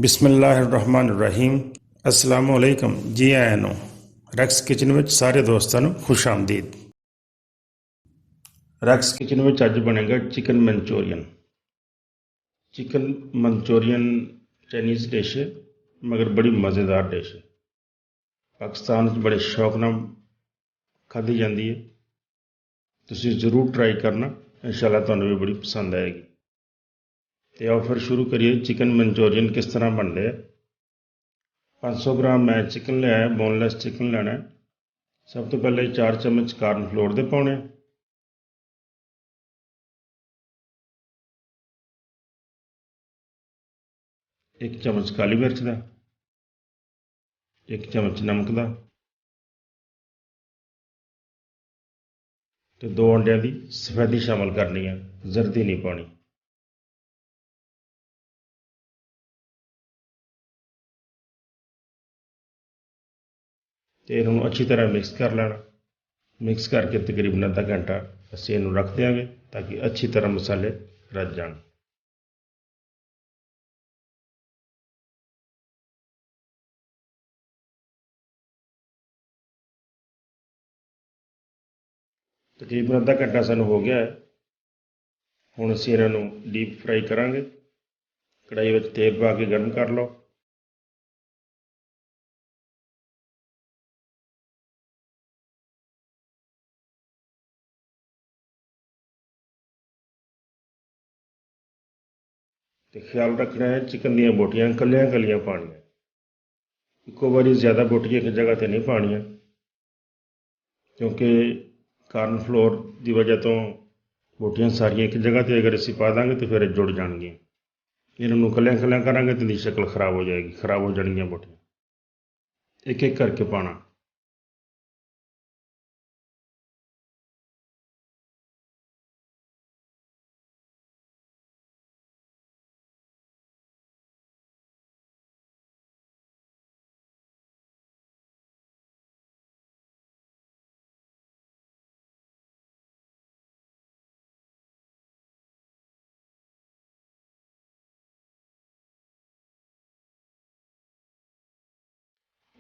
ਬਿਸਮਿਲ੍ਲਾਹਿਰਰਹਿਮਾਨਿਰਰਹੀਮ। ਅਸਲਾਮੁ ਅਲੈਕਮ। ਜੀ ਆਇਆਂ ਨੂੰ ਰੈਕਸ ਕਿਚਨ ਵਿੱਚ ਸਾਰੇ ਦੋਸਤਾਂ ਨੂੰ ਖੁਸ਼ ਆਮਦੀਦ। ਰੈਕਸ ਕਿਚਨ ਵਿੱਚ ਅੱਜ ਬਣੇਗਾ chicken Manchurian. Chicken Manchurian Chinese dish ਹੈ, ਮਗਰ ਬੜੀ ਮਜ਼ੇਦਾਰ ਡਿਸ਼ ਹੈ। ਪਾਕਿਸਤਾਨ ਵਿੱਚ ਬੜੇ ਸ਼ੌਕ ਨਾਲ ਖਾਧੀ ਜਾਂਦੀ ਹੈ। ਤੁਸੀਂ ਜ਼ਰੂਰ ਟਰਾਈ ਕਰਨਾ, ਇੰਸ਼ਾਅੱਲਾ ਤੁਹਾਨੂੰ ਵੀ ਬੜੀ ਪਸੰਦ ਆਏਗੀ। ਤੇ ਆਓ ਫਿਰ ਸ਼ੁਰੂ ਕਰੀਏ। ਚਿਕਨ ਮਨਚੂਰੀਅਨ ਕਿਸ ਤਰ੍ਹਾਂ ਬਣਦੇ ਆ। 500 ਗ੍ਰਾਮ ਮੈਂ ਚਿਕਨ ਲਿਆ, ਬੋਨਲੈਸ ਚਿਕਨ ਲੈਣਾ। ਸਭ ਤੋਂ ਪਹਿਲੇ 4 ਚਮਚ ਕਾਰਨ ਫਲੋਰ ਦੇ ਪਾਉਣੇ, 1 ਚਮਚ ਕਾਲੀ ਮਿਰਚ ਦਾ, 1 ਚਮਚ ਨਮਕ ਦਾ ਤੇ 2 ਅੰਡਿਆਂ ਦੀ ਸਫੈਦੀ ਸ਼ਾਮਲ ਕਰਨੀ ਹੈ, ਜ਼ਰਦੀ ਨਹੀਂ ਪਾਉਣੀ। ਤੇ ਇਹਨੂੰ ਅੱਛੀ ਤਰ੍ਹਾਂ ਮਿਕਸ ਕਰ ਲੈਣਾ। ਮਿਕਸ ਕਰਕੇ ਤਕਰੀਬਨ ਅੱਧਾ ਘੰਟਾ ਅਸੀਂ ਇਹਨੂੰ ਰੱਖ ਦਿਆਂਗੇ ਤਾਂ ਕਿ ਅੱਛੀ ਤਰ੍ਹਾਂ ਮਸਾਲੇ ਰਚ ਜਾਣ। ਤਕਰੀਬਨ ਅੱਧਾ ਘੰਟਾ ਸਾਨੂੰ ਹੋ ਗਿਆ ਹੈ। ਹੁਣ ਅਸੀਂ ਇਹਨਾਂ ਨੂੰ ਡੀਪ ਫਰਾਈ ਕਰਾਂਗੇ। ਕੜਾਹੀ ਵਿੱਚ ਤੇਲ ਪਾ ਕੇ ਗਰਮ ਕਰ ਲਓ। ਤੇ ਖਿਆਲ ਰੱਖਣਾ ਹੈ ਚਿਕਨ ਦੀਆਂ ਬੋਟੀਆਂ ਕੱਲੀਆਂ ਕੱਲੀਆਂ ਪਾਉਣੀਆਂ। ਇੱਕੋ ਵਾਰੀ ਜ਼ਿਆਦਾ ਬੋਟੀਆਂ ਇੱਕ ਜਗ੍ਹਾ 'ਤੇ ਨਹੀਂ ਪਾਉਣੀਆਂ, ਕਿਉਂਕਿ ਕਾਰਨ ਫਲੋਰ ਦੀ ਵਜ੍ਹਾ ਤੋਂ ਬੋਟੀਆਂ ਸਾਰੀਆਂ ਇੱਕ ਜਗ੍ਹਾ 'ਤੇ ਅਗਰ ਅਸੀਂ ਪਾ ਦਾਂਗੇ ਤਾਂ ਫਿਰ ਇਹ ਜੁੜ ਜਾਣਗੀਆਂ। ਇਹਨਾਂ ਨੂੰ ਕੱਲਿਆਂ ਕੱਲਿਆਂ ਕਰਾਂਗੇ ਤਾਂ ਇਹਦੀ ਸ਼ਕਲ ਖਰਾਬ ਹੋ ਜਾਏਗੀ, ਖਰਾਬ ਹੋ ਜਾਣਗੀਆਂ ਬੋਟੀਆਂ। ਇੱਕ ਇੱਕ ਕਰਕੇ ਪਾਉਣਾ।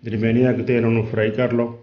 ਦਰਮਿਆਨੀ ਅੱਗ 'ਤੇ ਇਹਨਾਂ ਨੂੰ ਫਰਾਈ ਕਰ ਲਓ।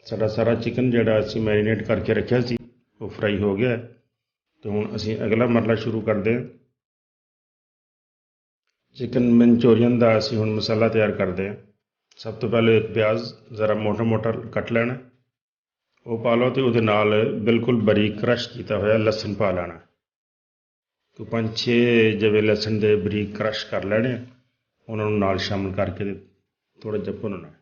ਸਾਡਾ ਸਾਰਾ ਚਿਕਨ ਜਿਹੜਾ ਅਸੀਂ ਮੈਰੀਨੇਟ ਕਰਕੇ ਰੱਖਿਆ ਸੀ ਉਹ ਫਰਾਈ ਹੋ ਗਿਆ। ਅਤੇ ਹੁਣ ਅਸੀਂ ਅਗਲਾ ਮਰਲਾ ਸ਼ੁਰੂ ਕਰਦੇ ਹਾਂ। ਚਿਕਨ ਮਨਚੂਰੀਅਨ ਦਾ ਅਸੀਂ ਹੁਣ ਮਸਾਲਾ ਤਿਆਰ ਕਰਦੇ ਹਾਂ। ਸਭ ਤੋਂ ਪਹਿਲੇ ਇੱਕ ਪਿਆਜ਼ ਜ਼ਰਾ ਮੋਟਾ ਮੋਟਾ ਕੱਟ ਲੈਣਾ, ਉਹ ਪਾ ਲਓ। ਅਤੇ ਉਹਦੇ ਨਾਲ ਬਿਲਕੁਲ ਬਰੀਕ ਕ੍ਰਸ਼ ਕੀਤਾ ਹੋਇਆ ਲਸਣ ਪਾ ਲੈਣਾ। ਕੋਈ 5-6 ਜਿਵੇਂ ਲਸਣ ਦੇ ਬਰੀਕ ਕ੍ਰਸ਼ ਕਰ ਲੈਣੇ, ਉਹਨਾਂ ਨੂੰ ਨਾਲ ਸ਼ਾਮਲ ਕਰਕੇ ਥੋੜ੍ਹਾ ਜਿਹਾ ਭੁੰਨਣਾ।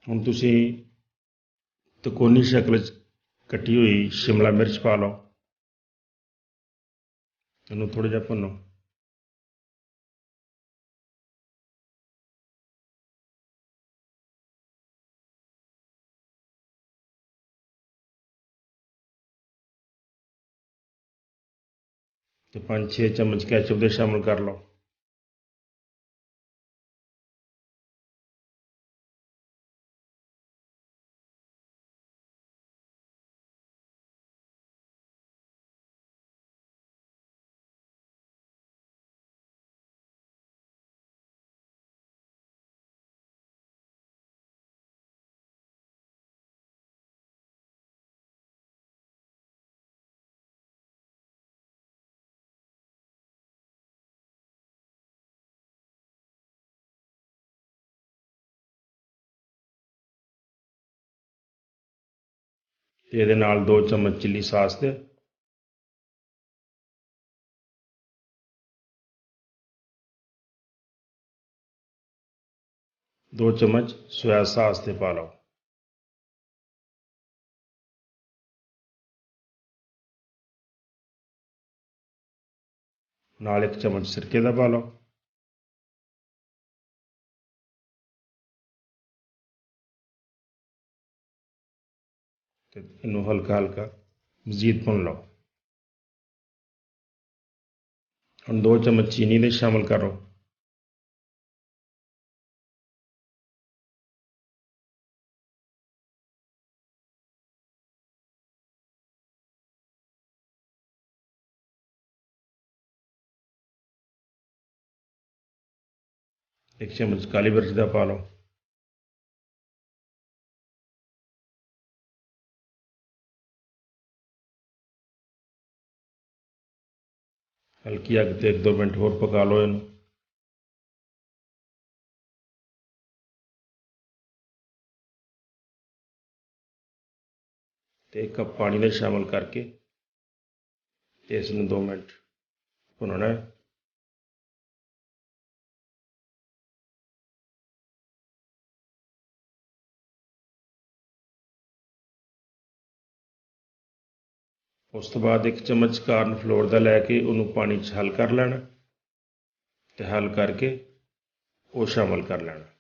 ਹੁਣ ਤੁਸੀਂ ਤਿਕੋਣੀ ਸ਼ਕਲ 'ਚ ਕੱਟੀ ਹੋਈ ਸ਼ਿਮਲਾ ਮਿਰਚ ਪਾ ਲਓ। ਇਹਨੂੰ ਥੋੜ੍ਹਾ ਜਿਹਾ ਭੁੰਨੋ। ਅਤੇ 5-6 ਚਮਚ ਕੈਚਅਪ ਦੇ ਸ਼ਾਮਲ ਕਰ ਲਓ। ਤੇ ਇਹਦੇ ਨਾਲ 2 ਚਮਚ ਚਿੱਲੀ ਸਾਸ ਦੇ, 2 ਚਮਚ ਸੋਇਆ ਸਾਸ ਦੇ ਪਾ ਲਓ। ਨਾਲ 1 ਚਮਚ ਸਿਰਕੇ ਦਾ ਪਾ ਲਓ। ਤੇ ਇਹਨੂੰ ਹਲਕਾ ਹਲਕਾ ਮਜ਼ੀਦ ਭੁੰਨ ਲਓ। ਹੁਣ 2 ਚਮਚ ਚੀਨੀ ਦੇ ਸ਼ਾਮਲ ਕਰੋ। एक चम्मच काली मिर्च का पा लो। हल्की अग ते 1-2 मिनट होर पका लो इनू। ते 1 कप पानी में शामिल करके इसनूं 2 मिनट भुनना है। उस तो बाद 1 चम्मच कार्न फ्लोर का लैके उन्होंने पानी च हल कर लेना, तो हल करके वो शामिल कर लेना।